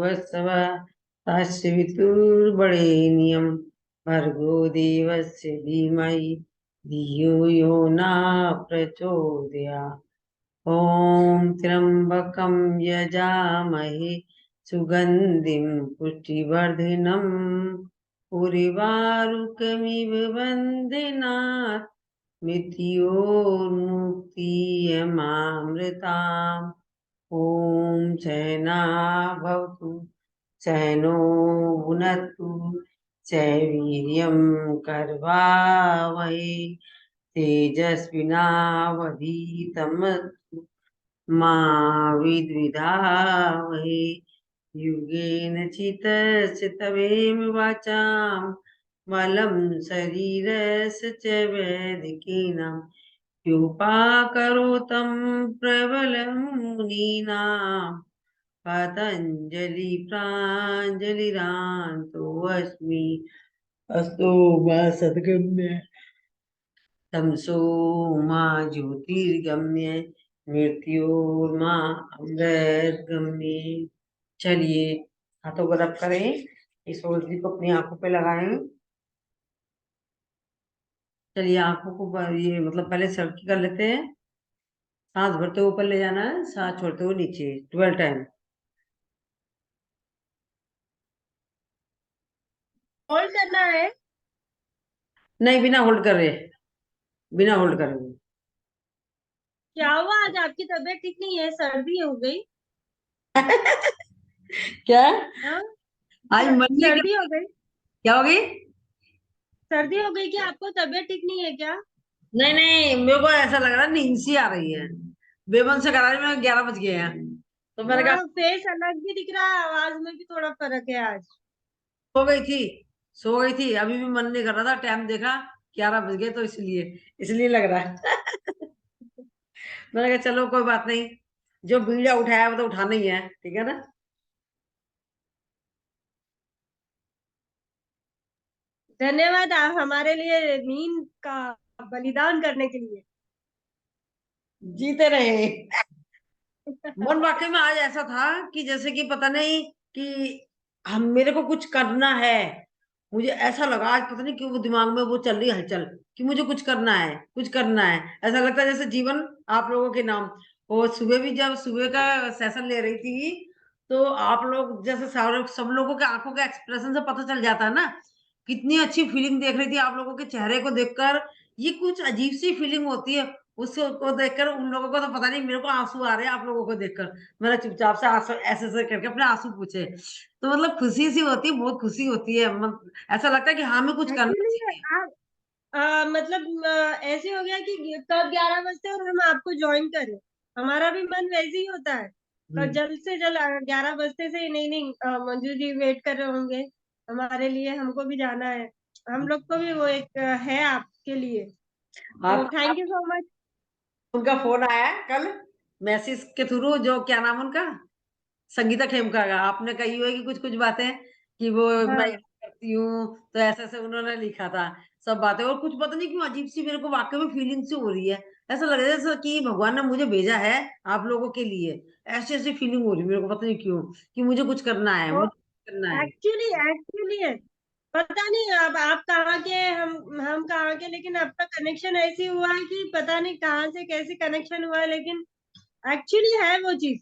भर्गोऽवस्सवः तस्य पितुर्वरेण्यं भर्गो देवस्य धीमहि धियो यो न प्रचोदयात्। ॐ त्र्यम्बकं यजामहे सुगन्धिं पुष्टिवर्धिनम् उर्वारुकमिव वन्दनात् मृत्योर्मुक्तियमामृताम्। ॐ सहना भवतु सहनो भुनक्तु सवीर्यं करवावहै तेजस्विनावधीतमस्तु मा विद्विषावहै। युगेन चितस्य तवेम वाचां बलं शरीरस्य च वैदिकीनां योपाकरोतं प्रबलं मुनीनां पतञ्जलि प्राञ्जलिरान्तो अस्मि। अस्तो मा सद्गम्य तमसो मा ज्योतिर्गम्य मृत्योर्मा अमृतगम्य। चलिए हाथों को रब करें, इस रोशनी को अपनी आंखों पे लगाएं। चलिए आंखों को ये मतलब पहले सर्की कर लेते हैं। सांस भरते हुए ऊपर ले जाना है, सांस छोड़ते हुए नीचे 12 टाइम। होल्ड करना है? नहीं, बिना होल्ड कर रहे, बिना होल्ड कर रहे। क्या हुआ, आज आपकी तबीयत ठीक नहीं है? सर्दी हो गई? क्या? हाँ, आज मन नहीं कर। सर्दी हो गई? क्या हो गई? सर्दी हो गई क्या? आपको तबीयत ठीक नहीं है क्या? नहीं नहीं, मेरे को ऐसा लग रहा है नींद सी आ रही है। बेमन से करा रही, मैं 11 बज गए हैं तो मैंने कहा हाँ, फेस अलग भी दिख रहा है, आवाज में भी थोड़ा फर्क है आज। सो गई थी, सो गई थी, अभी भी मन नहीं कर रहा था, टाइम देखा 11 बज गए तो इसलिए इसलिए लग रहा है। मैंने कहा चलो कोई बात नहीं, जो बीड़ा उठाया वो तो उठाना ही है, ठीक है ना। धन्यवाद आप हमारे लिए नींद का बलिदान करने के लिए। जीते रहे। मन वाकई में आज ऐसा था कि जैसे कि पता नहीं कि हम मेरे को कुछ करना है। मुझे ऐसा लगा आज, पता नहीं क्यों वो दिमाग में वो चल रही है हलचल कि मुझे कुछ करना है, कुछ करना है। ऐसा लगता है जैसे जीवन आप लोगों के नाम। और सुबह भी जब सुबह का सेशन ले रही थी तो आप लोग जैसे सारे सब लोगों के आंखों के एक्सप्रेशन से पता चल जाता है ना, कितनी अच्छी फीलिंग देख रही थी आप लोगों के चेहरे को देखकर। ये कुछ अजीब सी फीलिंग होती है उसको देखकर। उन लोगों को तो पता नहीं, मेरे को आंसू आ रहे हैं आप लोगों को देखकर। मैंने चुपचाप से आंसू ऐसे ऐसे करके अपने आंसू पूछे। तो मतलब खुशी सी होती है, बहुत खुशी होती है। ऐसा लगता है कि हाँ, हमें कुछ करना एक्चुअली चाहिए। आप मतलब ऐसे हो गया कि कब 11 बजते और हम आपको ज्वाइन करें। हमारा भी मन वैसे ही होता है। पर हम्म। जल्द से जल्द 11 बजते से नहीं नहीं, मंजू जी वेट कर रहे होंगे हमारे लिए, हमको भी जाना है। हम लोग को भी वो एक है आपके लिए। तो आप थैंक यू सो मच। उनका फोन आया है कल मैसेज के थ्रू, जो क्या नाम उनका, संगीता खेमका का। आपने कही हुई कि कुछ कुछ बातें कि वो मैं हाँ, याद करती हूँ, तो ऐसे ऐसे उन्होंने लिखा था सब बातें। और कुछ पता नहीं क्यों अजीब सी मेरे को वाकई में फीलिंग सी हो रही है। ऐसा लग रहा है जैसे कि भगवान ने मुझे भेजा है आप लोगों के लिए। ऐसी ऐसी फीलिंग हो रही है मेरे को, पता नहीं क्यों, कि मुझे कुछ करना है, तो मुझे कुछ करना है। एक्चुअली एक्चुअली है। पता नहीं अब आप कहाँ के, हम कहाँ के, लेकिन आपका कनेक्शन ऐसी हुआ है कि पता नहीं कहाँ से कैसे कनेक्शन हुआ है, लेकिन एक्चुअली है वो चीज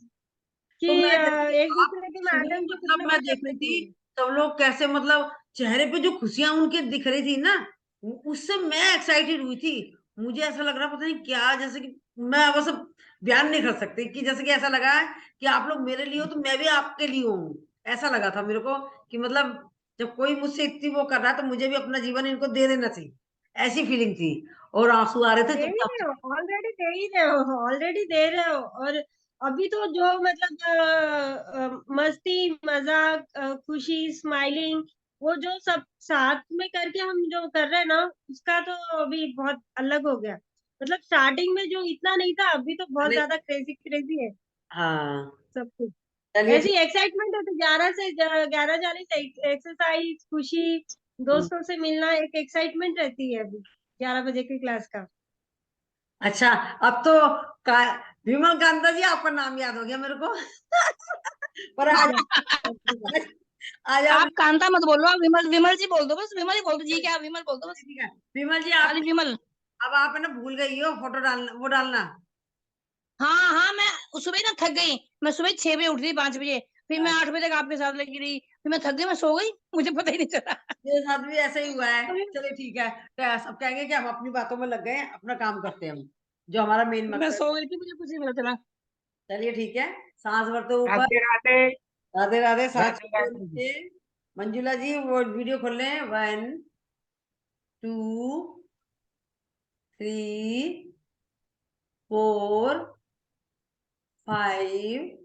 कि तो मैं जैसे कि एक आप दूसरे के सुबह माध्यम से कुछ मतलब ना मैं कुछ देख अपने रही थी लिए। सब लोग कैसे मतलब चेहरे पे जो खुशियां उनके दिख रही थी ना, उससे मैं एक्साइटेड हुई थी। मुझे ऐसा लग रहा पता नहीं क्या, जैसे कि मैं बस बयान नहीं कर सकती कि जैसे कि ऐसा लगा है कि आप लोग मेरे लिए हो तो मैं भी आपके लिए हूँ। ऐसा लगा था मेरे को कि मतलब जब कोई मुझसे इतनी वो कर रहा है तो मुझे भी अपना जीवन इनको दे देना चाहिए, ऐसी फीलिंग थी। और आंसू आ रहे थे दे ही चुपचाप रहे से। हो, ऑलरेडी दे ही रहे हो, ऑलरेडी दे रहे हो। और अभी तो जो मतलब मस्ती मजाक खुशी स्माइलिंग, वो जो सब साथ में करके हम जो कर रहे हैं ना, उसका तो अभी बहुत अलग हो गया। मतलब स्टार्टिंग में जो इतना नहीं था, अभी तो बहुत नहीं, ज्यादा क्रेजी क्रेजी है हाँ। सब कुछ। चलिए ऐसी ठीक। एक्साइटमेंट होती 11 से 11 40, एक्सरसाइज खुशी, दोस्तों से मिलना, एक एक्साइटमेंट रहती है अभी 11 बजे की क्लास का। अच्छा, अब तो का विमल कांता जी आपका नाम याद हो गया मेरे को। पर आज आज, आज आप आप कांता मत बोलो, आप विमल, विमल जी बोल दो, बस विमल ही बोल दो जी, क्या विमल बोल दो बस, ठीक है विमल जी, आप खाली विमल। अब आप है ना भूल गई हो फोटो डालना, वो डालना। हाँ हाँ, मैं सुबह ना थक गई। मैं सुबह 6 बजे उठ रही, 5 बजे, फिर मैं 8 बजे तक आपके साथ लगी रही, फिर मैं थक गई, मैं सो गई, मुझे पता ही नहीं चला। मेरे साथ भी ऐसा ही हुआ है। अभी चलो ठीक है, तो सब कहेंगे कि हम अपनी बातों में लग गए हैं, अपना काम करते हैं हम, जो हमारा मेन मैं मकसद सो है। गई थी, मुझे कुछ नहीं पता चला। चलिए ठीक है, सांस भरते ऊपर, राधे राधे। राधे राधे, सांस राधे छोड़ते राधे। नीचे। मंजुला जी वो वीडियो खोल लें, 1 2 3 4 5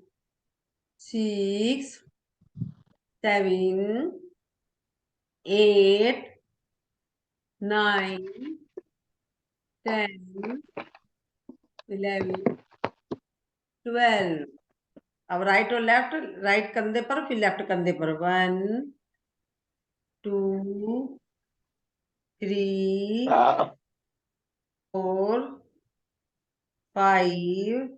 6 7 8 9 10 11 12। अब राइट और लेफ्ट, राइट कंधे पर फिर लेफ्ट कंधे पर, 1 2 3 4 5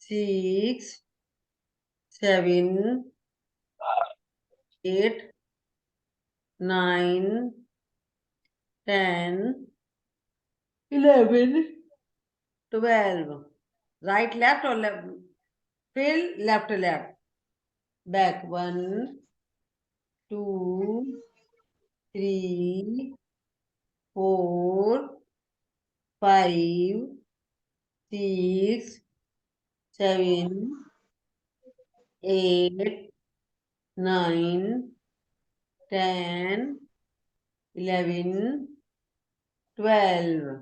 6 7 8 9 10 11 12। राइट लेफ्ट और लेफ्ट, फिर लेफ्ट लेफ्ट, बैक, 1 2 3 4 5 6 7 8 9 10 11 12।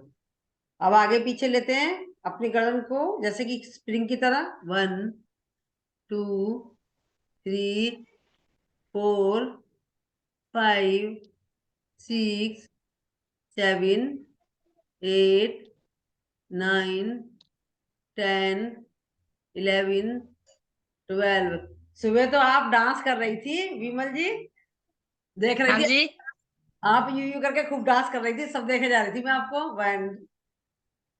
अब आगे पीछे लेते हैं अपनी गर्दन को, जैसे कि स्प्रिंग की तरह, 1 2 3 4 5 6 7 8 9 10 11 12। सुबह तो आप डांस कर रही थी विमल जी, देख रही हाँ थी, जी, आप यू करके खूब डांस कर रही थी, सब देखे जा रही थी मैं आपको। 1 2।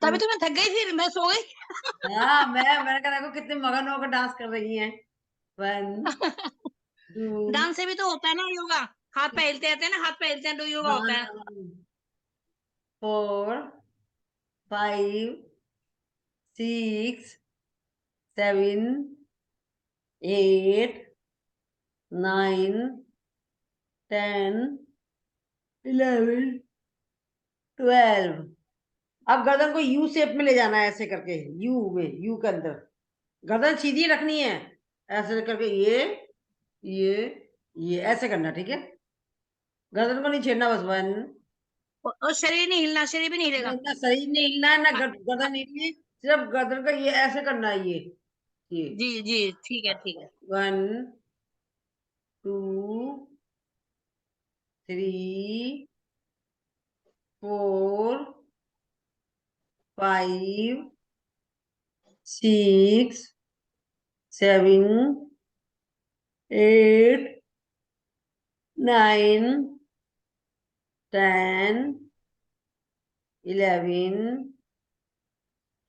तभी तो मैं थक गई, फिर मैं सो गई। हाँ मैंने कहा देखो कितने मगन होकर डांस कर रही हैं। 1 2 डांस से भी तो होता है ना योगा, हाथ पैर हिलते रहते हैं ना, हाथ पैर हिलते हैं तो योगा हाँ होता है। 4 5 6 7 8 9 10 11 12। अब गर्दन को यू शेप में ले जाना है, ऐसे करके, यू में, यू के अंदर गर्दन सीधी रखनी है, ऐसे करके, ये ऐसे करना, ठीक है, गर्दन को नहीं छेड़ना, बस। 1 और शरीर नहीं हिलना, शरीर भी नहीं हिलेगा। ना शरीर नहीं हिलना है, ना हाँ, गर्दन नहीं हिलनी, सिर्फ गर्दन का ये ऐसे करना है, ये। जी जी, ठीक है ठीक है। 1 2 3 4 5 6 7 8 9 10 11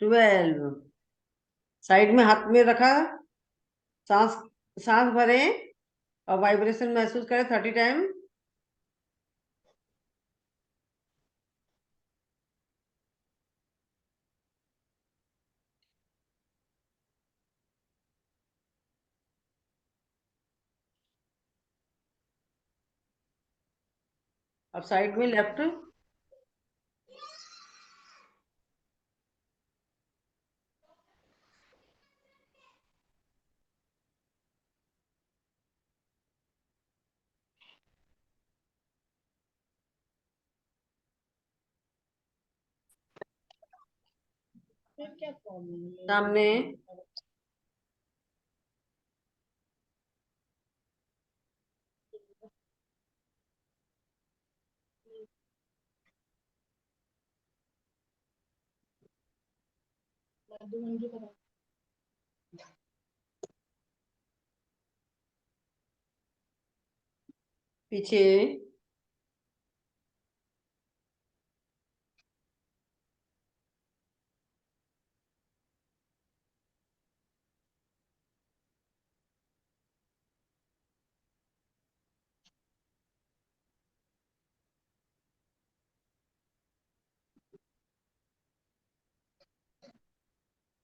12। साइड में हाथ में रखा, सांस सांस भरे और वाइब्रेशन महसूस करें 30 टाइम। अब साइड में लेफ्ट, सामने, पीछे,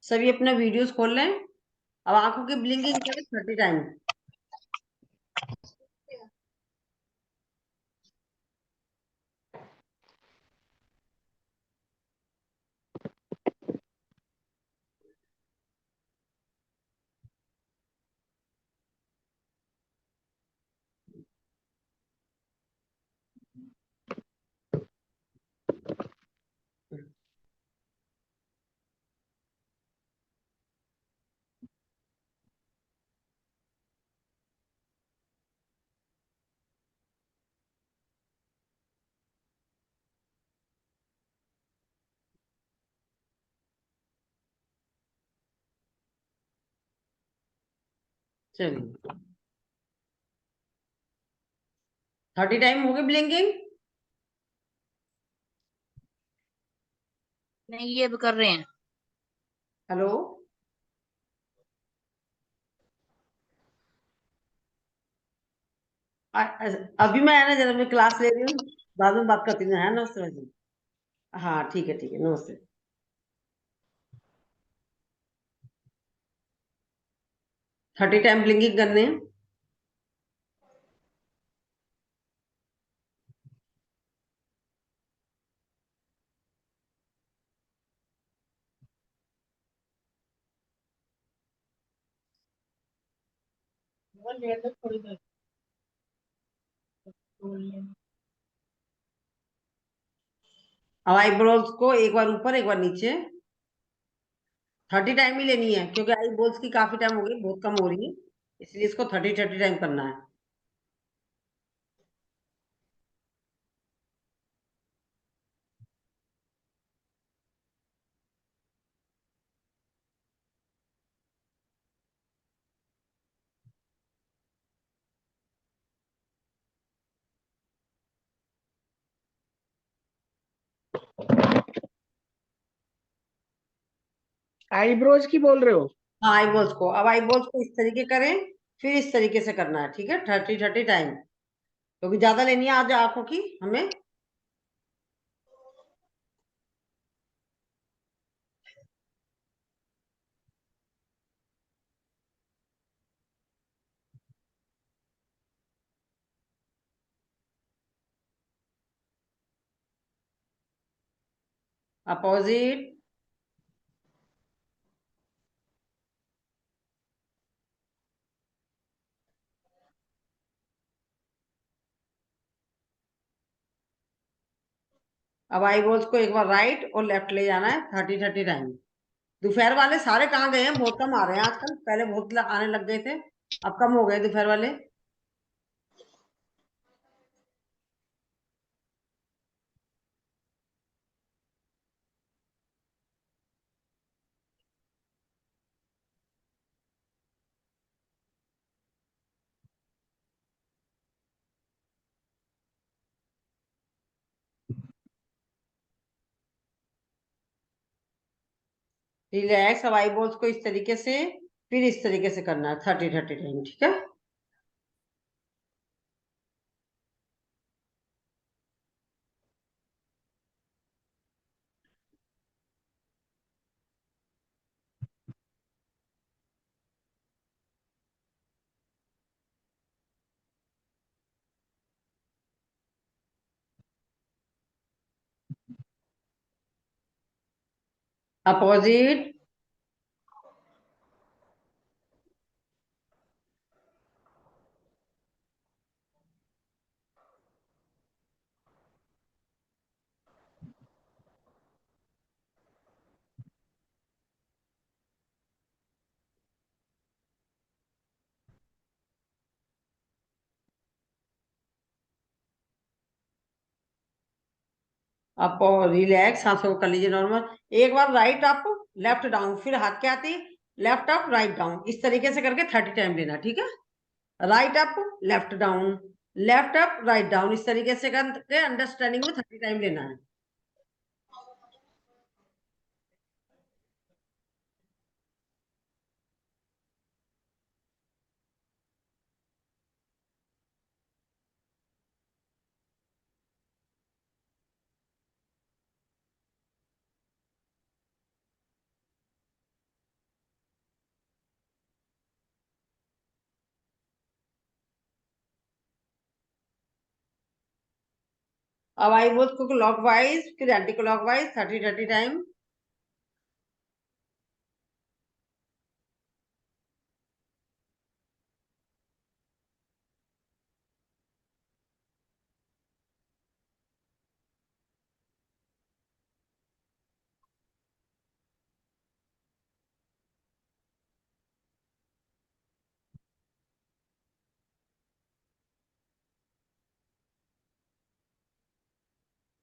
सभी अपना वीडियोस खोल लें। अब आंखों की ब्लिंकिंग करें 30 टाइम। चलिए 30 टाइम हो गए ब्लिंकिंग। नहीं, ये अब कर रहे हैं। हेलो। अभी मैं है ना, जरा मैं क्लास ले रही हूँ, बाद में बात करती हूँ, है नमस्ते मैडम। हाँ ठीक है नमस्ते। थर्टी टाइम ब्लिंकिंग करने हैं। अब आईब्रोज को एक बार ऊपर एक बार नीचे 30 टाइम ही लेनी है, क्योंकि आईब्रोज की काफी टाइम हो गई, बहुत कम हो रही है, इसलिए इसको 30 टाइम करना है। आईब्रोज की बोल रहे हो? हाँ आईब्रोज को, अब आईब्रोज को इस तरीके करें, फिर इस तरीके से करना है, ठीक है, 30 टाइम, क्योंकि ज्यादा लेनी है आज आंखों की हमें। अपोजिट। अब आईब्रोज को एक बार राइट और लेफ्ट ले जाना है 30 टाइम। दोपहर वाले सारे कहाँ गए हैं? बहुत कम आ रहे हैं आजकल, पहले बहुत आने लग गए थे, अब कम हो गए दोपहर वाले। रिलैक्स। अब आईब्रोज को इस तरीके से, फिर इस तरीके से करना है 30 टाइम, ठीक है। अपोजिट। अप रिलैक्स, सांसों को कर लीजिए नॉर्मल। एक बार राइट अप, लेफ्ट डाउन, फिर हाथ क्या आती, लेफ्ट अप राइट डाउन, इस तरीके से करके 30 टाइम लेना, ठीक है। Right up, left down, left up write down, इस तरीके से करके अंडरस्टैंडिंग में 30 टाइम लेना है। अब आई बोथ को क्लॉकवाइज फिर anti clockwise 30 time.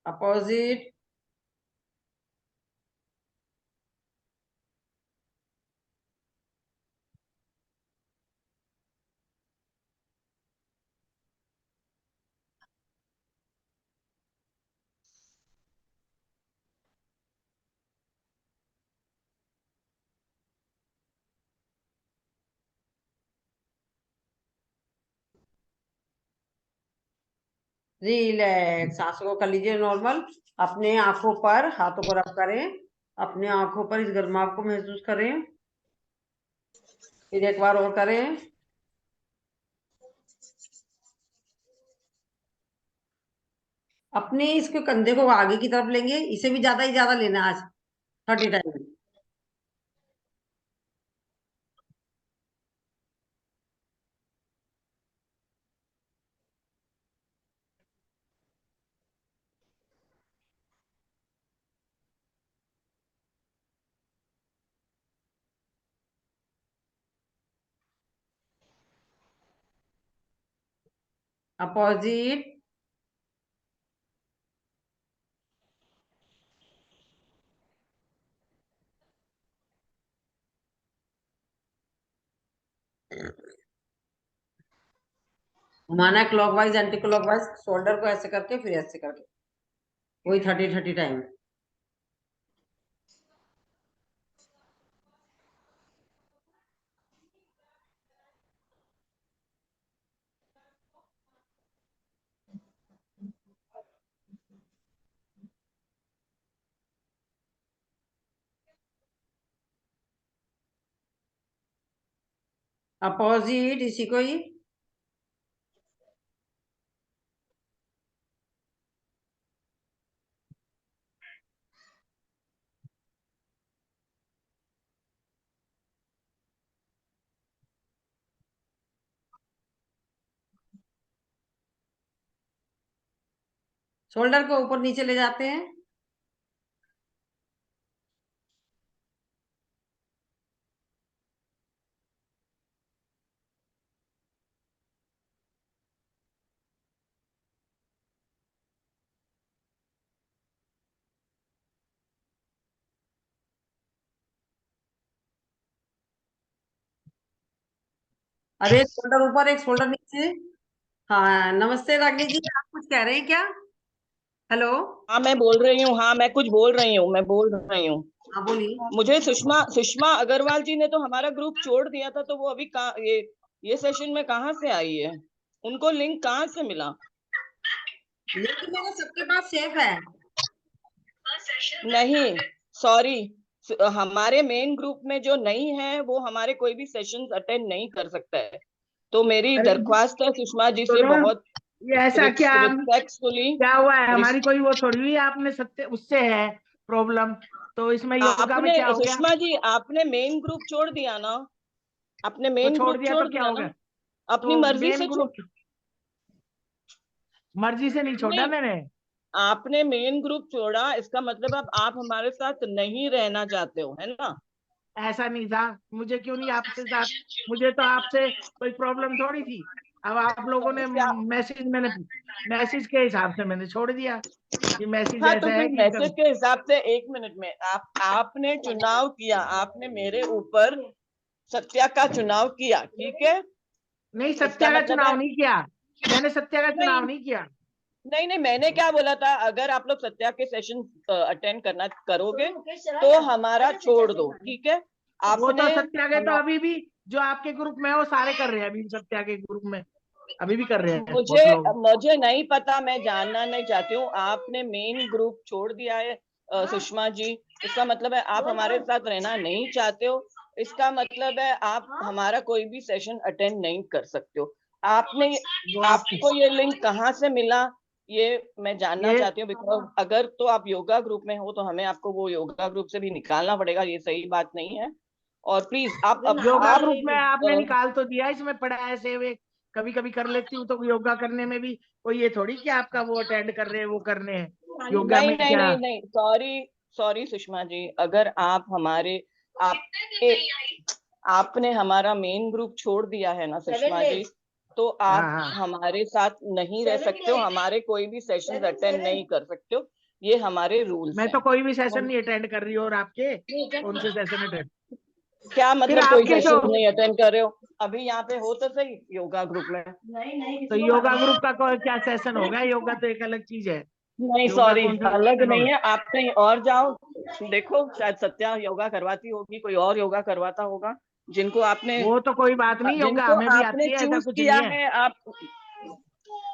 Opposite. Relax, सांसों को कर लीजिए नॉर्मल। अपने आंखों पर हाथों को रब करें, अपने आंखों पर इस गर्माहट को महसूस करें। फिर एक बार और करें। अपने इसके कंधे को आगे की तरफ लेंगे, इसे भी ज्यादा ही ज्यादा लेना आज 30 टाइम। अपोजिट। घुमाना क्लॉकवाइज एंटी क्लॉकवाइज, शोल्डर को ऐसे करके फिर ऐसे करके, वही 30 टाइम। अपोजिट इसी को ही। शोल्डर को ऊपर नीचे ले जाते हैं। अब एक शोल्डर ऊपर एक शोल्डर नीचे। हाँ नमस्ते रागिनी जी, आप कुछ कह रहे हैं क्या? हेलो। हाँ मैं बोल रही हूँ, हाँ मैं कुछ बोल रही हूँ, मैं बोल रही हूँ। हाँ बोलिए। मुझे सुषमा सुषमा अग्रवाल जी ने तो हमारा ग्रुप छोड़ दिया था, तो वो अभी कहाँ ये सेशन में कहाँ से आई है? उनको लिंक कहाँ से मिला? ये तो मेरा सबके पास सेफ है। नहीं, सॉरी, हमारे मेन ग्रुप में जो नहीं है वो हमारे कोई भी सेशंस अटेंड नहीं कर सकता है। तो मेरी अरे दरख्वास्त है सुषमा जी से, सुनो, बहुत ये ऐसा क्या रिस्पेक्टफुली। क्या हुआ है? हमारी कोई वो थोड़ी हुई, आपने सत्य उससे है प्रॉब्लम, तो इसमें योगा में आपने क्या हो गया? सुषमा जी, आपने मेन ग्रुप छोड़ दिया ना? आपने तो मेन छोड़ ग्रुप दिया छोड़ तो क्या दिया हो ना? गया? अपनी तो मर्जी मेन से ग्रुप मर्जी से नहीं छोड़ा नहीं, मैंने। आपने मेन ग्रुप छोड़ा, इसका मतलब अब आप हमारे साथ नहीं रहना चाहते हो, है ना? ऐसा नहीं था, मुझे क्यों नहीं आपसे साथ, मुझे तो आपसे कोई प्रॉब्लम थोड़ी थी। अब आप लोगों ने क्या? मैसेज के हिसाब से मैंने छोड़ दिया कि मैसेज हाँ, तो ऐसा है फिर कि मैसेज के हिसाब से, एक मिनट में, आपने चुनाव किया, आपने मेरे ऊपर सत्या का चुनाव किया, ठीक है? नहीं, इसका सत्या का मतलब है, चुनाव नहीं किया। मैंने सत्या का नहीं चुनाव नहीं किया। नहीं नहीं, मैंने क्या बोला था, अगर आप लोग सत्या के सेशन अटेंड करना करोगे तो हमारा छोड़ दो, ठीक है? वो तो आपने सत्या के तो अभी भी जो आपके ग्रुप में है वो सारे कर रहे हैं, अभी भी सत्या के ग्रुप में अभी भी कर रहे हैं मुझे बहुत लोग। मुझे नहीं पता, मैं जानना नहीं चाहती हूँ। आपने मेन ग्रुप छोड़ दिया है सुषमा जी, इसका मतलब है आप हमारे साथ रहना नहीं चाहते हो। इसका मतलब है आप हमारा कोई भी सेशन अटेंड नहीं कर सकते हो। आपने वो आप आपको ये लिंक कहाँ से मिला? ये मैं जानना चाहती हूँ, बिकॉज अगर तो आप योगा ग्रुप में हो तो हमें आपको वो योगा ग्रुप से भी निकालना पड़ेगा, ये सही बात नहीं है। और प्लीज आप योगा आप ग्रुप में आपने निकाल तो दिया, इसमें पड़ा है ऐसे वे कभी कभी कर लेती हूँ, तो योगा करने में भी कोई ये थोड़ी कि आपका वो अटेंड कर रहे हैं, वो करने हैं योगा नहीं में नहीं क्या। नहीं नहीं, सॉरी सॉरी सुषमा जी, अगर आप हमारे आपने हमारा मेन ग्रुप छोड़ दिया है ना सुषमा जी, तो आप हाँ। हमारे साथ नहीं रह सकते हो, हमारे कोई भी सेशन अटेंड नहीं कर सकते हो, ये हमारे रूल्स मैं हैं। तो कोई भी सेशन नहीं अटेंड कर रही हूँ, और आपके कौन से सेशन अटेंड? क्या फिर मतलब कोई आपके सेशन जो नहीं अटेंड कर रहे हो? अभी यहाँ पे हो तो सही योगा ग्रुप में। तो योगा ग्रुप का क्या सेशन होगा? योगा तो एक अलग चीज है। नहीं योगा सॉरी, कौन सा अलग सेशन नहीं होगा? है, आप कहीं और जाओ देखो, शायद सत्या योगा करवाती होगी, कोई और योगा करवाता होगा, जिनको आपने वो तो कोई बात नहीं, योगा जिनको हमें भी आपने आती है, ऐसा चूज कुछ किया नहीं है। है।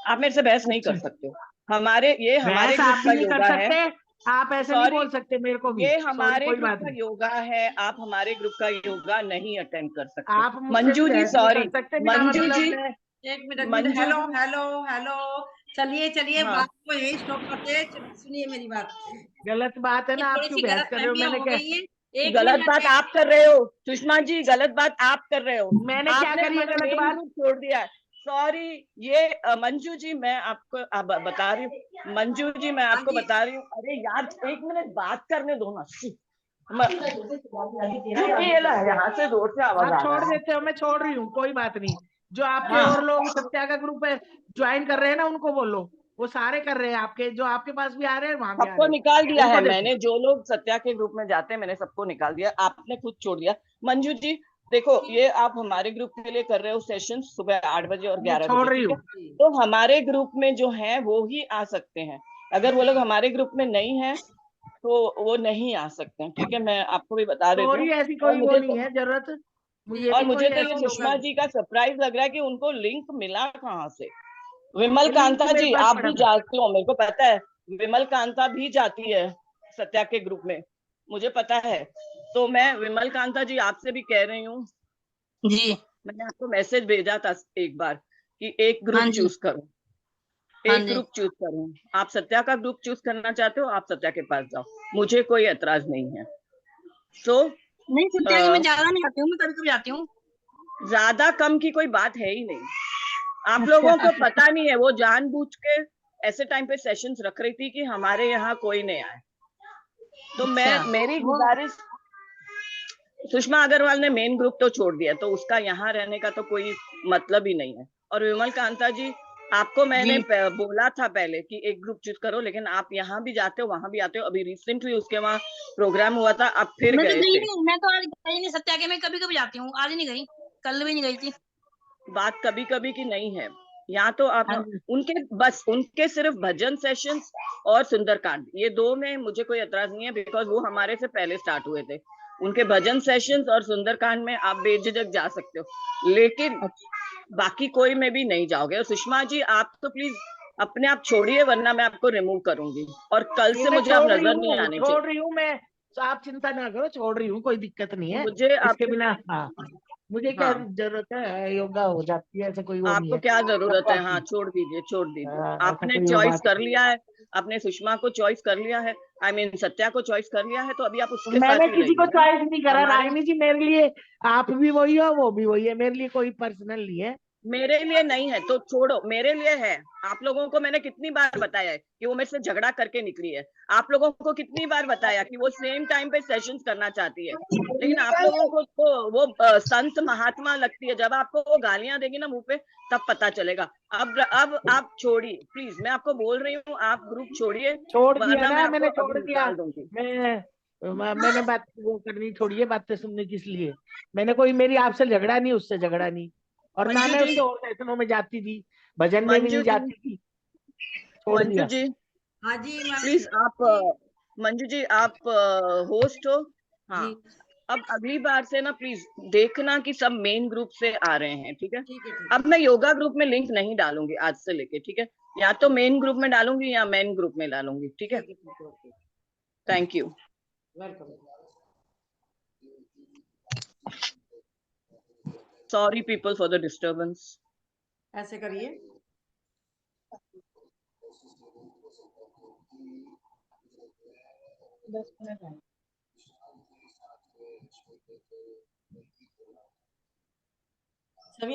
आप मेरे से बहस नहीं कर सकते हो। ये हमारे बहस ग्रुप आप का भी नहीं कर योगा है। सकते, आप ऐसे नहीं सॉरी, बोल सकते मेरे को भी, ये सॉरी हमारे कोई ग्रुप बात का नहीं। योगा है, आप हमारे ग्रुप का योगा नहीं अटेंड कर सकते। आप मुझसे भी मंजू जी बहस नहीं सॉरी, कर सकते बिना मंजू मतलब जी, में। एक मिनट मंजू हेलो जी, हेलो हेलो, चलिए चलिए, हाँ बात को यही स्टॉप करते हैं। सुनिए मेरी बात, गलत बात है ये ना, आप थोड़ी क्यों सी बहस गलत कर रहे हो? फहमियां मैंने हो क्या गई है। एक गलत मिनट बात आप कर रहे हो सुषमा जी, गलत बात आप कर रहे हो। मैंने क्या आपने करी है हमारा गलत मेन बात? ग्रुप छोड़ दिया है। सॉरी, ये मंजू जी मैं आपको बता रही हूँ, मंजू जी मैं हाँ आपको जी, बता रही हूँ, अरे यार एक मिनट बात करने दो ना। ये ला, यहाँ से जोर से आवाज आप आ छोड़ रहा है। देते हो, मैं छोड़ रही हूँ, कोई बात नहीं। जो आपके हाँ, और लोग सत्या का ग्रुप है ज्वाइन कर रहे हैं ना, उनको बोलो, वो सारे कर रहे हैं, आपके जो आपके पास भी आ रहे हैं, वहां भी आ सबको रहे हैं, निकाल दिया है उनको देखो। मैंने, जो लोग सत्या के ग्रुप में जाते हैं मैंने सबको निकाल दिया, आपने खुद छोड़ दिया। मंजू जी देखो, ये आप हमारे ग्रुप के लिए कर रहे हो सेशन सुबह 8 बजे और मैं 11 छोड़ बजे, रही ठीक है? हूँ। तो हमारे ग्रुप में जो है वो ही आ सकते हैं, अगर वो लोग हमारे ग्रुप में नहीं है तो वो नहीं आ सकते हैं, ठीक है? मैं आपको भी बता देती सॉरी, हूँ। ऐसी और कोई वो मुझे नहीं तो है जरूरत, मुझे ठीक और है, भी मुझे कोई तो ये ऐसी योगा सुषमा जी का सरप्राइज लग रहा है कि उनको लिंक मिला कहाँ से। विमल लिंक कांता मेरे जी पास आप पड़ा भी था। जाते हो, मेरे को पता है, विमल कांता भी जाती है सत्या के ग्रुप में, मुझे पता है। तो मैं विमल कांता जी आपसे भी कह रही हूँ, जी। मैंने आपको मैसेज भेजा था एक बार कि एक हाँ ग्रुप जी। चूज करो, हाँ एक जी। ग्रुप चूज करो। आप सत्या का ग्रुप चूज करना चाहते हो, आप सत्या के पास जाओ, मुझे कोई एतराज नहीं है। तो नहीं, सत्या की मैं ज्यादा नहीं आती हूँ, मैं कभी कभी आती हूँ। ज्यादा कम की कोई बात है ही नहीं। आप लोगों को पता नहीं है, वो जानबूझ के ऐसे टाइम पे सेशंस रख रही थी कि हमारे यहाँ कोई नहीं आए। तो अच्छा। मेरी वो गुजारिश, सुषमा अग्रवाल ने मेन ग्रुप तो छोड़ दिया, तो उसका यहाँ रहने का तो कोई मतलब ही नहीं है। और विमल कांता जी, आपको मैंने जी। बोला था पहले कि एक ग्रुप चूज करो, लेकिन आप यहाँ भी जाते हो वहां भी आते हो, अभी रिसेंटली उसके वहां प्रोग्राम हुआ था, आप फिर मैं तो गए गई थे। नहीं, मैं तो आज गई नहीं सत्या के, मैं कभी कभी जाती हूँ, आज नहीं गई, कल भी नहीं गई थी। बात कभी कभी की नहीं है, यहाँ तो आप हाँ जी। उनके सिर्फ भजन सेशंस और सुंदरकांड, ये दो में मुझे कोई एतराज नहीं है, बिकॉज वो हमारे से पहले स्टार्ट हुए थे। उनके भजन सेशंस और सुंदरकांड में आप बेझिझक जा सकते हो, लेकिन बाकी कोई में भी नहीं जाओगे। और सुषमा जी आप तो प्लीज अपने आप छोड़िए, वरना मैं आपको रिमूव करूंगी, और कल ये से मैं मुझे आप छोड़ रही नजर नहीं हूँ, आने छोड़ चाहिए। रही हूँ मैं, तो आप चिंता ना करो, छोड़ रही हूँ, कोई दिक्कत नहीं है। मुझे इसके आप, बिना हाँ, मुझे क्या हाँ, जरूरत है, योगा हो जाती है, ऐसा कोई वो नहीं आपको है। क्या जरूरत सबको है? हाँ, आती छोड़ दीजिए छोड़ है, दीजिए, ऐसा आपने कोई वो चॉइस बात कर नहीं। लिया है, आपने सुषमा को चॉइस कर लिया है, आई मीन सत्या को चॉइस कर लिया है, तो अभी आप उसके मैंने साथ ही किसी को रहिए ना। चॉइस नहीं करा हमारे, रागिनी जी, मेरे लिए आप भी वही हो, वो भी वही है, मेरे लिए कोई पर्सनल नहीं है। मेरे लिए नहीं है तो छोड़ो, मेरे लिए है। आप लोगों को मैंने कितनी बार बताया है कि वो मेरे से झगड़ा करके निकली है, आप लोगों को कितनी बार बताया कि वो सेम टाइम पे सेशंस करना चाहती है, लेकिन आप लोगों को तो वो संत महात्मा लगती है, जब आपको वो गालियां देगी ना मुंह पे, तब पता चलेगा। अब आप छोड़िए प्लीज, मैं आपको बोल रही हूँ, आप ग्रुप छोड़िए, छोड़ दिया वरना मैं ना आपको मैंने, अभी छोड़ दिया। निकाल दूंगी। मैंने बात वो करनी छोड़ी है, बातें सुनने किस लिए? मैंने कोई, मेरी आपसे झगड़ा नहीं, उससे झगड़ा नहीं, और ना मंजू मैं जी, उससे और सेशनों में जाती थी, भजन में भी मंजू नहीं जी, जाती थी, छोड़ मंजू दिया। जी, हाँ जी मैम प्लीज आप जी, मंजू जी आप होस्ट हो। हाँ, जी अब अगली बार से ना प्लीज देखना कि सब मेन ग्रुप से आ रहे हैं, ठीक है? ठीक है, ठीक अब मैं योगा ग्रुप में लिंक नहीं डालूंगी आज से लेके, ठीक है? या तो मेन ग्रुप में डालूंगी या मेन ग्रुप में डालूंगी, ठीक है? ठीक है, ठीक है, okay, thank you. Welcome. Sorry people for the disturbance. ऐसे करिए। सभी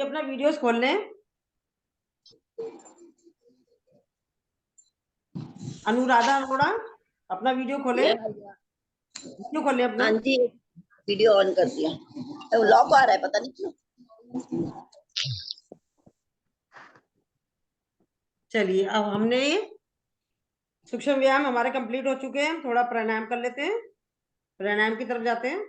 अपना वीडियोस खोल लें। अनुराधा अरोड़ा अपना वीडियो खोले, वीडियो खोले अपना। हाँ जी, वीडियो ऑन कर दिया। लॉक आ रहा है, पता नहीं क्यों। चलिए, अब हमने सूक्ष्म व्यायाम हमारे कंप्लीट हो चुके हैं। थोड़ा प्राणायाम कर लेते हैं, प्राणायाम की तरफ जाते हैं।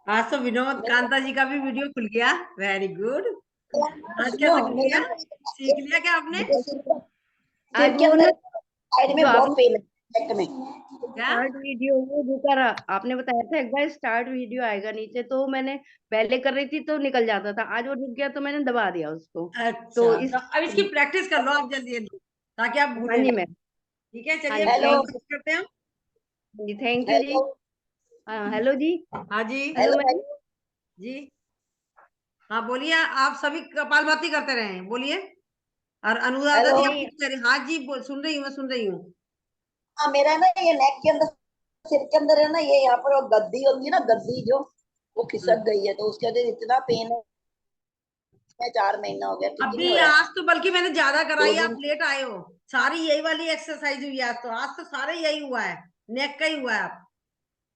आज तो विनोद कांता जी का भी वीडियो खुल गया, वेरी गुड। आज कैसे खुल गया, सीख लिया क्या आपने? सिर के अंदर साइड में बहुत पेन है, नेक में। क्या स्टार्ट वीडियो वो रुका रहा, आपने बताया था एक बार स्टार्ट वीडियो आएगा नीचे, तो मैंने पहले कर रही थी तो निकल जाता था, आज वो रुक गया तो मैंने दबा दिया उसको। अच्छा, तो इस तो अब इसकी प्रैक्टिस कर लो आप जल्दी जल्दी, ताकि आप हाँ भूले जी ना। मैम, ठीक है, हाँ चलिए जी हेलो। थैंक प्रैक्टिस करते हैं। जी, थैंक यू जी। हेलो हेलो जी। हाँ जी, हेलो हेलो मैम। जी हाँ बोलिए। आप सभी कपालभाति करते रहे, बोलिए। और अनुराधा हेलो। जी आप कुछ कह रहे? हाँ जी, सुन रही हूँ, मैं सुन रही हूँ। हाँ, मेरा है ना ये नेक के अंदर, सिर के अंदर है ना, ये यहाँ पर वो गद्दी होती है ना, गद्दी जो वो खिसक गई है, तो उसके वजह से इतना पेन है। 4 महीना हो गया, ठीक ही नहीं अभी हो रहा है। आज तो बल्कि मैंने ज्यादा 2 कराई, आप दिन लेट आए हो। सारी यही वाली एक्सरसाइज हुई है आज तो सारे यही हुआ है, नेक का ही हुआ है आप।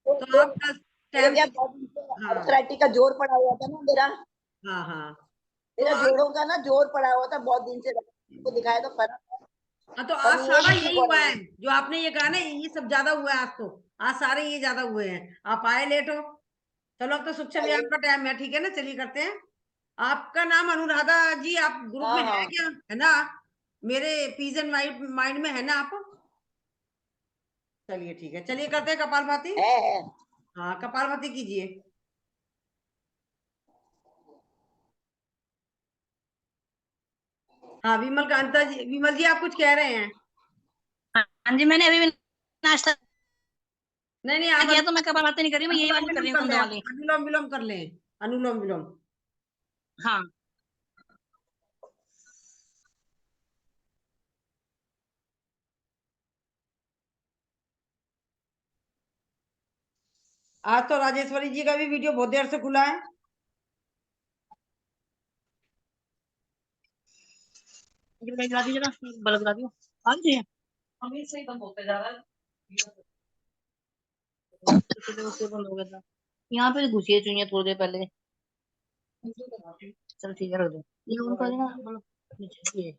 तो आप कल मेरे टाइम क्या से। बहुत दिन से हाँ आर्थराइटिस का जोर पड़ा हुआ था ना मेरा। हाँ हाँ, तो मेरा जोड़ों का ना जोर पड़ा हुआ था बहुत दिन से, को दिखाया तो फर्क है, हाँ, तो पर आज वो सारा नहीं ठीक यही हो हुआ रहा है है। जो आपने ये कहा ना, ये सब ज्यादा हुआ है आज तो। आज सारे ये ज्यादा हुए हैं, आप आए लेट हो। चलो, अब तो सूक्ष्म व्यायाम का टाइम है, ठीक है ना, चलिए करते हैं। आपका नाम अनुराधा जी, आप ग्रुप हाँ में है हाँ क्या, है ना? मेरे पीस एंड माइंड में है ना आप? चलिए ठीक है, चलिए करते हैं कपालभाति। है। हाँ, कपालभाति कीजिए। हाँ, विमल कांता जी, विमल जी आप कुछ कह रहे हैं? हाँ जी, मैंने अभी भी नाश्ता नहीं नहीं, आप किया, तो मैं कपालभाति नहीं कर रही, मैं यही अनुलोम वाली कर विलोम रही हूँ, कर कुंद लें, आप वाली। अनुलोम विलोम कर लें, अनुलोम विलोम। हाँ आज तो राजेश्वरी जी का भी वीडियो बहुत देर से खुला है। ये गिरा दीजिए ना, बल्ब गिरा दियो। हाँ जी, अभी से ही बंद होते जा रहा है। उससे बंद हो गया था। यहाँ पे घुसी है चुईया थोड़ी देर पहले। चल ठीक है, रख दो ये उनको ना, बल्ब नीचे ये।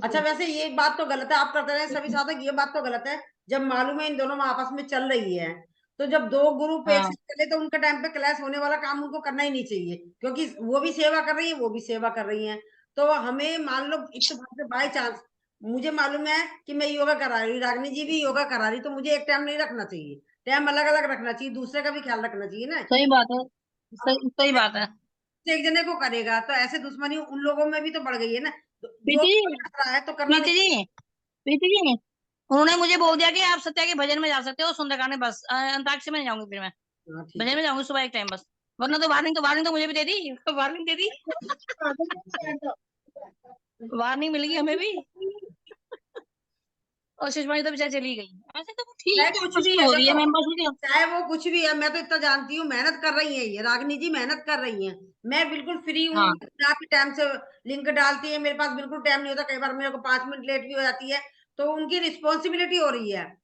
अच्छा, वैसे ये बात तो गलत है, आप करते रहे सभी साधक, ये बात तो गलत है। जब मालूम है इन दोनों में आपस में चल रही है, तो जब दो ग्रुप एक हाँ साथ चले तो उनके टाइम पे क्लैश होने वाला काम उनको करना ही नहीं चाहिए, क्योंकि वो भी सेवा कर रही है, वो भी सेवा कर रही है। तो हमें मान लो इत्तेफाक से बाय चांस मुझे मालूम है कि मैं योगा करा रही हूँ, रागिनी जी भी योगा करा रही, तो मुझे एक टाइम नहीं रखना चाहिए, टाइम अलग अलग रखना चाहिए, दूसरे का भी ख्याल रखना चाहिए ना। सही बात है, सही बात है। एक जने को करेगा तो ऐसे दुश्मनी उन लोगों में भी तो बढ़ गई है ना। जो प्रीति जी, कर रहा है तो करना प्रीति नहीं। जी, प्रीति जी, उन्होंने मुझे बोल दिया कि आप सत्या के भजन में जा सकते हो, सुंदरकांड में बस, अंताक्षरी में नहीं जाऊंगी फिर मैं। हाँ ठीक भजन है। में जाऊंगी सुबह एक टाइम बस, वरना तो वार्निंग तो मुझे भी दे दी, वार्निंग दे दी, वार्निंग मिल गई हमें भी। और सुषमा जी तो बेचारी चली गई। ऐसे तो ठीक चाहे है, कुछ खुशी भी तो है, हो रही है देखो, मेंबर्स की। चाहे वो कुछ भी है, मैं तो इतना जानती हूँ, मेहनत कर रही है ये रागिनी जी, मेहनत कर रही है। मैं बिल्कुल फ्री हूँ, हाँ आपके टाइम से लिंक डालती है, मेरे पास बिल्कुल टाइम नहीं होता, कई बार मेरे को 5 मिनट लेट भी हो जाती है। तो उनकी रिस्पॉन्सिबिलिटी हो रही है,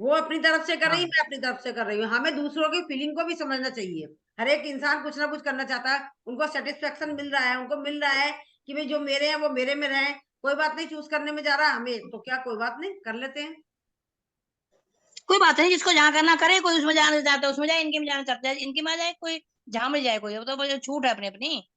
वो अपनी तरफ से कर रही है, हाँ, मैं अपनी तरफ से कर रही हूँ। हमें दूसरों की फीलिंग को भी समझना चाहिए। हर एक इंसान कुछ ना कुछ करना चाहता है, उनको सेटिस्फेक्शन मिल रहा है, उनको मिल रहा है कि भाई जो मेरे हैं वो मेरे में रहे। कोई बात नहीं, चूज करने में जा रहा है हमें तो क्या, कोई बात नहीं, कर लेते हैं। कोई बात नहीं, जिसको जहाँ करना करे, कोई उसमें जाना चाहता है उसमें जाए, इनके में जाना चाहता है इनके में जाए, कोई जहाँ में जाए, कोई वो तो छूट है अपनी अपनी,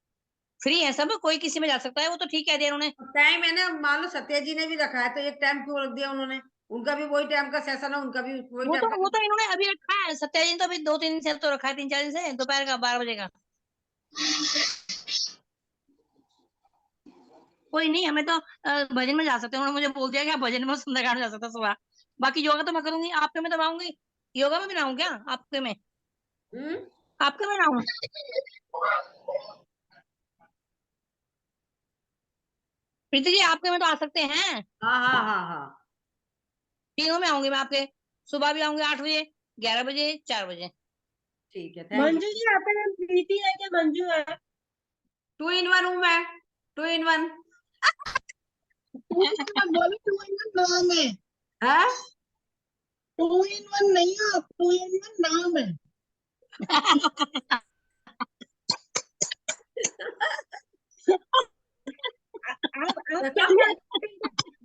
फ्री है सब, कोई किसी में जा सकता है, वो तो ठीक कह दिया उन्होंने। टाइम है ना, मान लो सत्या जी ने भी रखा है, तो एक टाइम क्यों रख दिया उन्होंने? उनका भी वही टाइम का सेशन है, उनका भी वही टाइम का। वो तो इन्होंने अभी रखा है, सत्या जी ने तो अभी 2-3 दिन से तो रखा है, 3-4 दिन से, दोपहर का 12 बजे का। कोई नहीं, हमें तो भजन में जा सकते हैं। उन्होंने मुझे बोल दिया कि आप भजन में सुंदरकांड में जा सकते हो सुबह। बाकी योगा तो मैं करूंगी, आपके में तो आऊंगी। योगा में भी ना आऊं क्या आपके में? हम्म। आपके में ना आऊं? प्रीति जी आपके में तो आ सकते हैं। हाँ हाँ हाँ हाँ। तीनों में आऊंगी मैं आपके। सुबह भी आऊंगी 8 बजे, 11 बजे, 4 बजे। ठीक है, थैंक मंजू यू। जी आपका नाम प्रीति है क्या मंजू है? 2 in 1 हूँ मैं, 2 in 1। बोलो 2 in 1 नाम है, है 2 in 1 नहीं हो, 2 in 1 नाम है। आप क्या देखा, क्या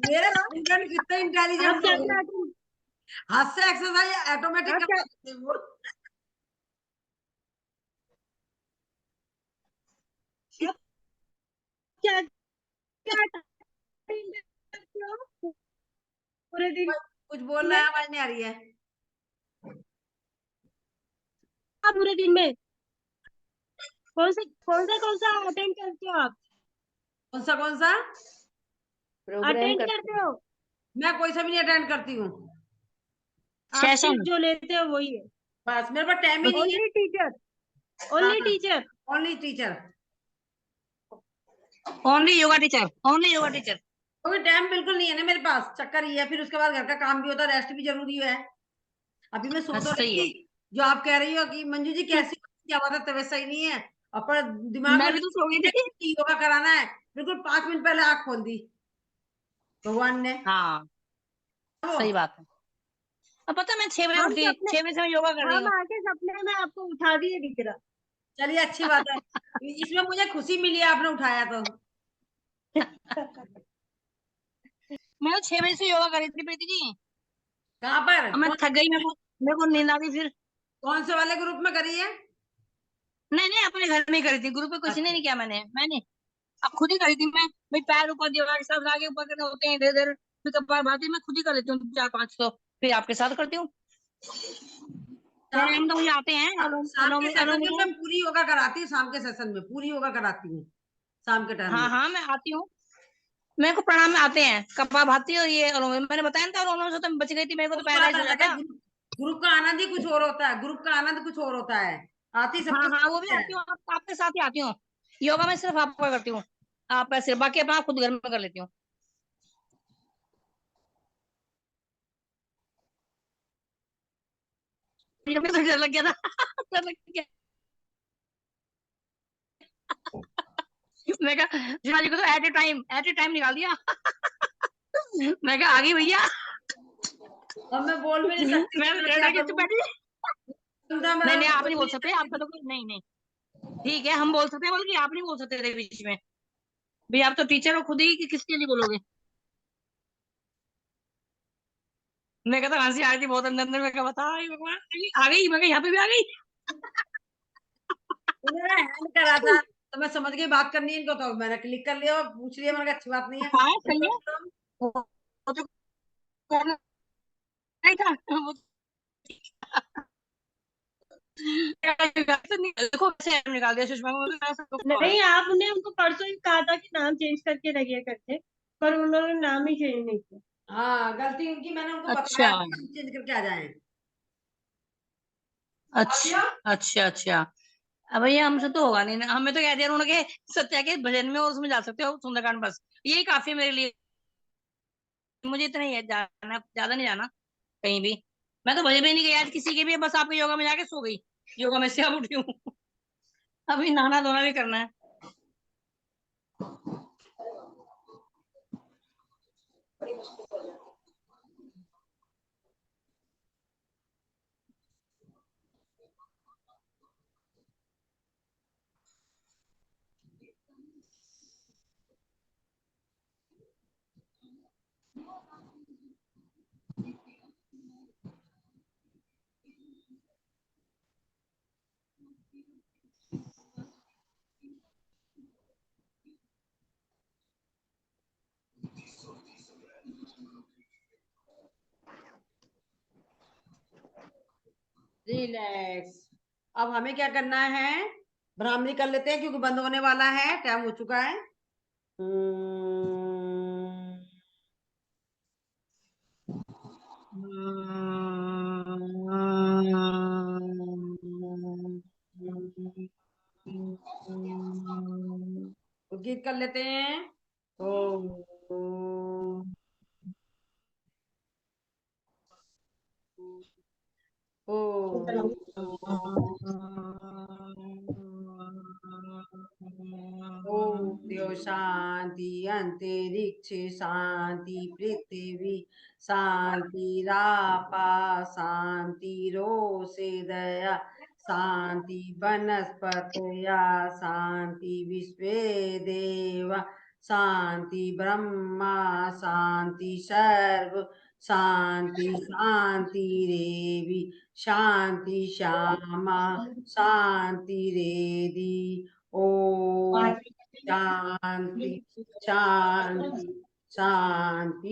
मेरे स्टूडेंट कितने आप इंटेलिजेंट क्या हो गए। क्या हाथ से एक्सरसाइज ऑटोमेटिक आप कर क्या देते हैं वो। आप क्या क्या करते हो पूरे दिन कुछ बोल रहा में? है, आवाज नहीं आ रही है। आप पूरे दिन में कौन सा अटेंड करते हो आप? कौन सा कौन सा? प्रोग्राम अटेंड करते करते हो? मैं कोई सा भी नहीं अटेंड करती हूँ। आप सेशन। सिर्फ जो लेते हो वही है? बस मेरे पास टाइम ही नहीं है। ओनली टीचर, हाँ, only teacher. Only teacher. Only yoga teacher, only yoga teacher. क्योंकि टाइम बिल्कुल नहीं है ना मेरे पास, चक्कर ये है। फिर उसके बाद घर का काम भी होता है, रेस्ट भी जरूरी है। अभी मैं सो तो रही सही है। थी। जो आप कह रही हो कि मंजू जी कैसी हो? क्या बात है, तबीयत सही नहीं है? और दिमाग मैं में भी तो सो गई थी। योगा कराना है, बिल्कुल 5 मिनट पहले आंख खोल दी भगवान ने। हाँ वो सही बात है। अब पता है, मैं 6 बजे हम उठी, सपने 6 बजे से मैं योगा कर रही हम हूँ। आके सपने में आपको उठा दिए दिख रहा। चलिए, अच्छी बात है। इसमें मुझे खुशी मिली है आपने उठाया तो। मैं तो 6 बजे से योगा कर रही थी प्रीति जी। कहाँ पर? अब मैं थक गई, मेरे को नींद आ गई फिर। कौन से वाले ग्रुप में करी है? नहीं नहीं, अपने घर में ही करी थी, ग्रुप में किसी ने अच्छा। नहीं किया। मैंने अब खुद ही करी थी मैं। भाई पैर ऊपर दीवार के साथ आगे ऊपर करने होते हैं, इधर इधर। फिर कपार भाती मैं खुद ही कर लेती हूँ 4-5 तो। फिर आपके साथ करती हूँ। प्राणायाम तो मुझे आते हैं, अनुलोम शाम के अनुलोम सेशन अनुलोम में मैं विलोम। पूरी योगा कराती हूँ, शाम के सेशन में पूरी योगा कराती हूँ, शाम के टाइम हाँ में। हाँ मैं आती हूँ। मेरे को प्राणायाम में आते हैं, कपाल भाती और ये अनुलोम। मैंने बताया ना था, अनुलोम से तो मैं बच गई थी, मेरे को तो वो बात पैरालाइज हो अलग है। जाता। ग्रुप ग्रुप का आनंद ही कुछ और होता है, ग्रुप का आनंद कुछ और होता है। आती हाँ सबके हाँ वो भी साथ है। आती हूँ, आपके साथ ही आती हूँ। योगा में सिर्फ आपका करती हूँ, आपका सिर्फ, बाकी अपना खुद घर में कर लेती हूँ। मुझे तो डर लग गया था। डर लग गया। मैं कहा जीना जी को तो एट ए टाइम निकाल दिया। मैं कहा आ गई भैया। और मैं बोल भी नहीं सकती मैं कि तो मैं डर क्या डर के चुप करूँ। बैठी। सुविधा में नहीं तो नहीं, मैं आप बोल नहीं भी बोल नहीं सकते, आपका सकती। तो कोई नहीं नहीं। ठीक है, हम बोल सकते हैं, बल्कि आप नहीं बोल सकते थे बीच में। भाई आप तो टीचर हो खुद ही, कि किसके लिए बोलोगे? मैं कहता हंसी आ रही थी बहुत अंदर अंदर। मैं कहा बता आई भगवान, आ गई। मैं कहा यहाँ पे भी आ गई। उन्होंने हैंड करा था तो मैं समझ गई बात करनी है इनको, तो मैंने क्लिक कर लिया और पूछ लिया। मैंने कहा अच्छी बात नहीं है। हाँ सही है। वो तो करना ही था वो। देखो कैसे निकाल दिया सुषमा को, मैं ऐसा दुख हो रहा है। नहीं, आपने उनको परसों ही कहा था कि नाम चेंज करके रखिए करके, पर उन्होंने नाम ही चेंज नहीं किया। हाँ, गलती उनकी, मैंने उनको अच्छा बताया चेंज करके आ जाए। अच्छा अच्छा अच्छा। अब भैया हमसे तो होगा नहीं ना, हमें तो कह दिया उन्होंने कि सत्या के भजन में और उसमें जा सकते हो सुंदरकांड, बस यही काफी है मेरे लिए। मुझे इतना ही है, जाना ज्यादा नहीं जाना कहीं भी। मैं तो भजन भी नहीं गई आज किसी के भी, बस आपके योगा में जाके सो गई। योगा में से अब उठी हूँ। अभी नहाना धोना भी करना है। रिलैक्स। अब हमें क्या करना है? ब्राह्मणी कर लेते हैं क्योंकि बंद होने वाला है, टाइम हो चुका है। गीत कर लेते हैं। ओ ओ ओम देव शांति अंतरिक्ष शांति पृथ्वी शांति रापा शांति रोषे दया शांति वनस्पतया शांति विश्वे देवा शांति ब्रह्मा शांति सर्व शांति शांति रेवि शांति श्यामा शांति रेदि ओम शांति शांति शांति।